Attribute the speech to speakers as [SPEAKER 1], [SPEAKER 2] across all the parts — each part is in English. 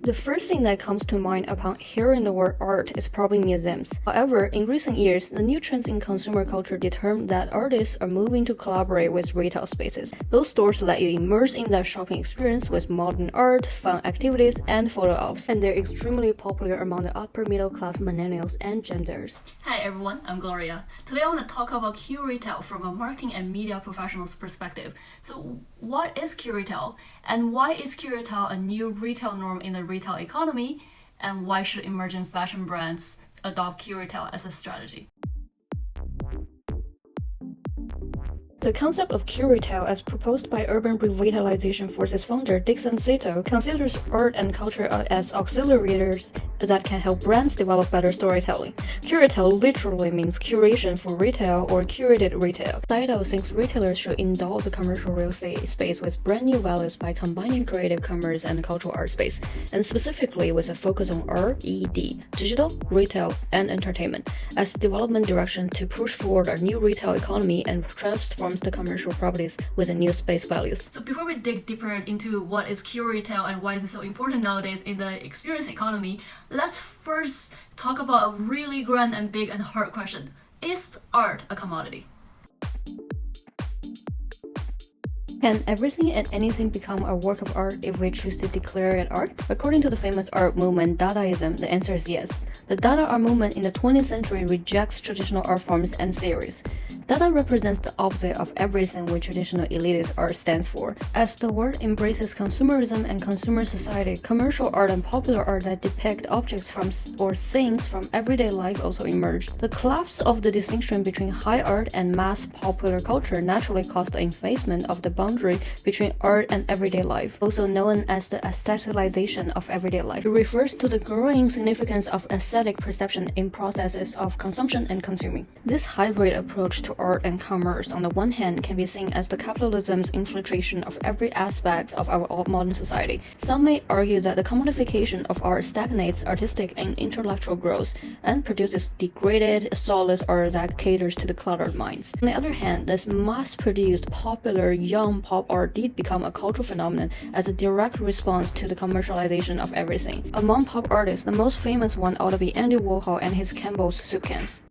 [SPEAKER 1] The first thing that comes to mind upon hearing the word art is probably museums. However, in recent years, the new trends in consumer culture determine that artists are moving to collaborate with retail spaces. Those stores let you immerse in that shopping experience with modern art, fun activities, and photo ops, and they're extremely popular among the upper middle class millennials and Gen Zers.
[SPEAKER 2] Hi everyone, I'm Gloria. Today I want to talk about CURETAIL from a marketing and media professional's perspective. So what is CURETAIL? And why is CURETAIL a new retail norm in the retail economy? And why should emerging fashion brands adopt CURETAIL as a strategy?
[SPEAKER 1] The concept of CURETAIL, as proposed by Urban Revitalization Force's founder Dixon Sato, considers art and culture as auxiliaries that can help brands develop better storytelling. CURETAIL literally means curation for retail or curated retail. Sato thinks retailers should endow the commercial real estate space with brand new values by combining creative commerce and cultural art space, and specifically with a focus on RED, digital, retail, and entertainment, as development direction to push forward a new retail economy and transform the commercial properties with a new space values.
[SPEAKER 2] So before we dig deeper into what is CURETAIL and why is it so important nowadays in the experience economy, let's first talk about a really grand and big and hard question. Is art a commodity?
[SPEAKER 1] Can everything and anything become a work of art if we choose to declare it art? According to the famous art movement Dadaism, the answer is yes. The Dada art movement in the 20th century rejects traditional art forms and theories. Dada represents the opposite of everything which traditional elitist art stands for. As the word embraces consumerism and consumer society, commercial art and popular art that depict objects from or things from everyday life also emerged. The collapse of the distinction between high art and mass popular culture naturally caused the effacement of the boundary between art and everyday life, also known as the aestheticization of everyday life. It refers to the growing significance of aesthetic perception in processes of consumption and consuming. This hybrid approach to art and commerce on the one hand can be seen as the capitalism's infiltration of every aspect of our modern society. Some may argue that the commodification of art stagnates artistic and intellectual growth and produces degraded, soulless art that caters to the cluttered minds. On the other hand, this mass-produced, popular, young pop art did become a cultural phenomenon as a direct response to the commercialization of everything. Among pop artists, the most famous one ought to be Andy Warhol and his Campbell's soup cans.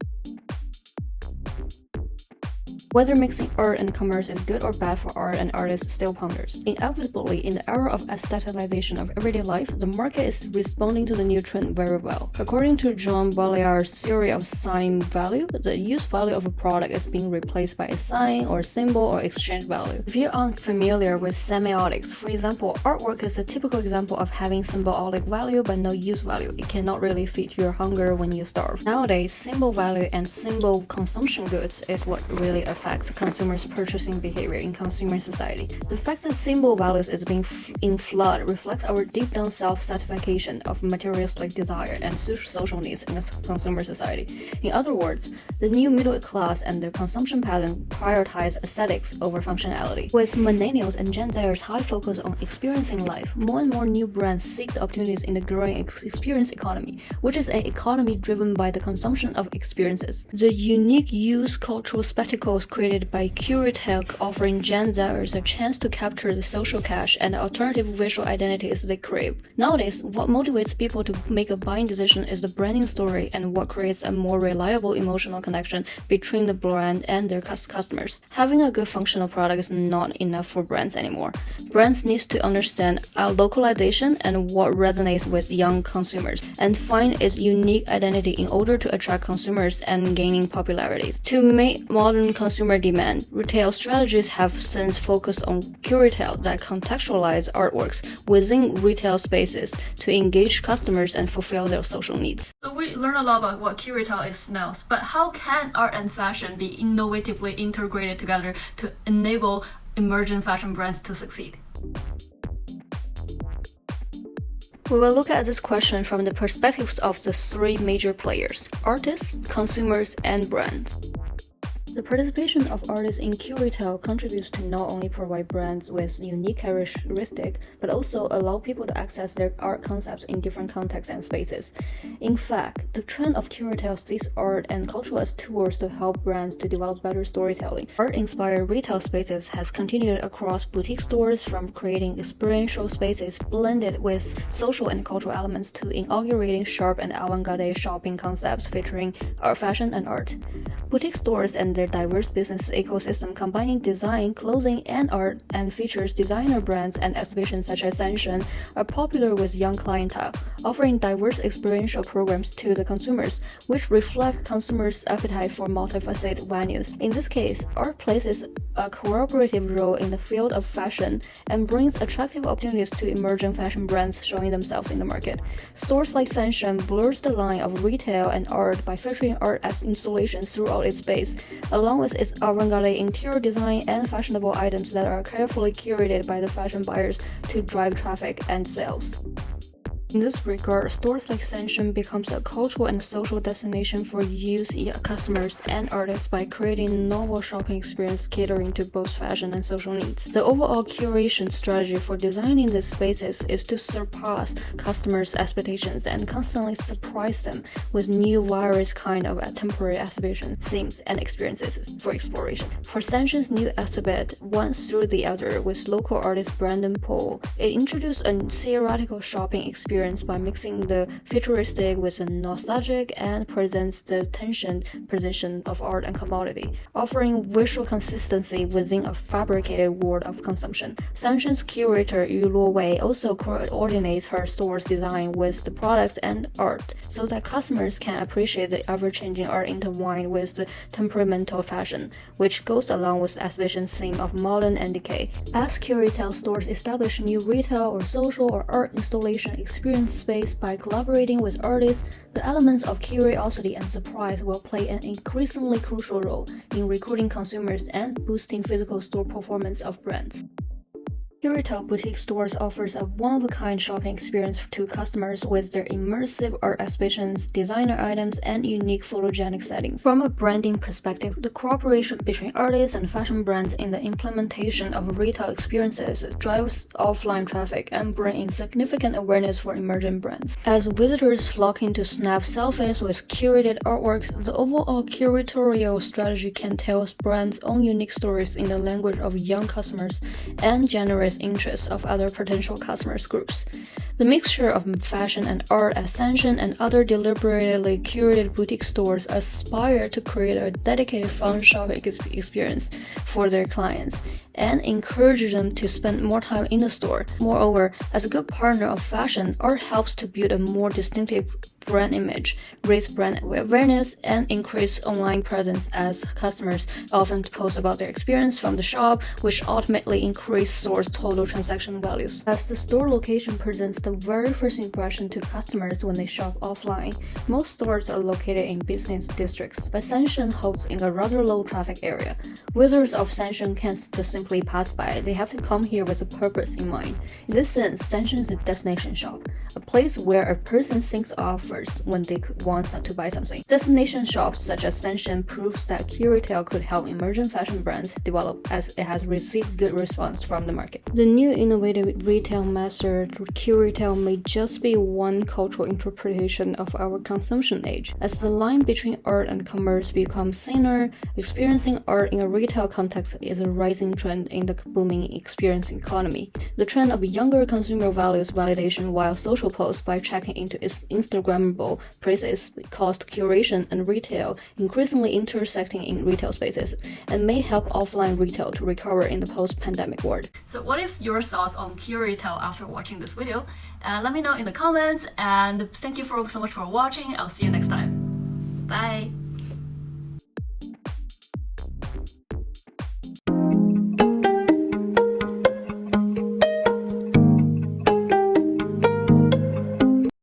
[SPEAKER 1] Whether mixing art and commerce is good or bad for art and artists still ponders. Inevitably, in the era of aestheticization of everyday life, the market is responding to the new trend very well. According to John Baillart's theory of sign value, the use value of a product is being replaced by a sign or symbol or exchange value. If you aren't familiar with semiotics, for example, artwork is a typical example of having symbolic value but no use value. It cannot really feed your hunger when you starve. Nowadays, symbol value and symbol consumption goods is what really affects consumers' purchasing behavior in consumer society. The fact that symbol values is being in flood reflects our deep down self-satisfaction of materialistic desire and social needs in a consumer society. In other words, the new middle class and their consumption pattern prioritize aesthetics over functionality. With millennials and Gen Zers' high focus on experiencing life, more and more new brands seek the opportunities in the growing experience economy, which is an economy driven by the consumption of experiences. The unique use cultural spectacles created by CURETAIL offering Gen Zers a chance to capture the social cash and alternative visual identities they crave. Nowadays, what motivates people to make a buying decision is the branding story and what creates a more reliable emotional connection between the brand and their customers. Having a good functional product is not enough for brands anymore. Brands need to understand our localization and what resonates with young consumers and find its unique identity in order to attract consumers and gaining popularity. To meet modern consumer demand, retail strategies have since focused on CURETAIL that contextualize artworks within retail spaces to engage customers and fulfill their social needs.
[SPEAKER 2] So we learned a lot about what CURETAIL is now, but how can art and fashion be innovatively integrated together to enable emerging fashion brands to succeed?
[SPEAKER 1] We will look at this question from the perspectives of the three major players: artists, consumers, and brands. The participation of artists in CURETAIL contributes to not only provide brands with unique characteristics, but also allow people to access their art concepts in different contexts and spaces. In fact, the trend of CURETAIL sees art and culture as tools to help brands to develop better storytelling. Art-inspired retail spaces has continued across boutique stores, from creating experiential spaces blended with social and cultural elements to inaugurating sharp and avant-garde shopping concepts featuring art, fashion, and art. Boutique stores and their diverse business ecosystem combining design, clothing, and art, and features designer brands and exhibitions such as Sensation, are popular with young clientele, offering diverse experiential programs to the consumers, which reflect consumers' appetite for multifaceted venues. In this case, art plays a cooperative role in the field of fashion and brings attractive opportunities to emerging fashion brands showing themselves in the market. Stores like Sensation blurs the line of retail and art by featuring art as installations throughout its space, along with its avant-garde interior design and fashionable items that are carefully curated by the fashion buyers to drive traffic and sales. In this regard, stores like Sensation becomes a cultural and social destination for youth customers and artists by creating novel shopping experience catering to both fashion and social needs. The overall curation strategy for designing these spaces is to surpass customers' expectations and constantly surprise them with new various kind of temporary exhibition themes and experiences for exploration. For Sensation's new exhibit, One Through the Other, with local artist Brandon Poole, it introduced a theoretical shopping experience by mixing the futuristic with the nostalgic and presents the tension position of art and commodity, offering visual consistency within a fabricated world of consumption. Senshation's curator Yu Luo Wei also coordinates her store's design with the products and art, so that customers can appreciate the ever-changing art intertwined with the temperamental fashion, which goes along with the exhibition's theme of modern and decay. As CURETAIL stores establish new retail or social or art installation experience space by collaborating with artists, the elements of curiosity and surprise will play an increasingly crucial role in recruiting consumers and boosting physical store performance of brands. CURETAIL boutique stores offers a one-of-a-kind shopping experience to customers with their immersive art exhibitions, designer items, and unique photogenic settings. From a branding perspective, the cooperation between artists and fashion brands in the implementation of retail experiences drives offline traffic and brings in significant awareness for emerging brands. As visitors flock in to snap selfies with curated artworks, the overall curatorial strategy can tell brands' own unique stories in the language of young customers and generate interests of other potential customers groups. The mixture of fashion and art at Sensation and other deliberately curated boutique stores aspire to create a dedicated fun shopping experience for their clients and encourage them to spend more time in the store. Moreover, as a good partner of fashion, art helps to build a more distinctive brand image, raise brand awareness, and increase online presence as customers often post about their experience from the shop, which ultimately increase stores' total transaction values. As the store location presents the very first impression to customers when they shop offline, most stores are located in business districts, but Sensation holds in a rather low traffic area. Visitors of Sensation can't just simply pass by, they have to come here with a purpose in mind. In this sense, Sensation is a destination shop, a place where a person thinks of first when they want to buy something. Destination shops such as Sensation proves that CURETAIL could help emerging fashion brands develop, as it has received good response from the market. The new innovative retail method, CURETAIL, may just be one cultural interpretation of our consumption age. As the line between art and commerce becomes thinner, experiencing art in a retail context is a rising trend in the booming experience economy. The trend of younger consumer values validation while social posts by checking into its Instagrammable praises caused curation and retail increasingly intersecting in retail spaces and may help offline retail to recover in the post-pandemic world.
[SPEAKER 2] So what is your thoughts on CURETAIL after watching this video? Let me know in the comments, and thank you so much for watching. I'll see you next time. Bye!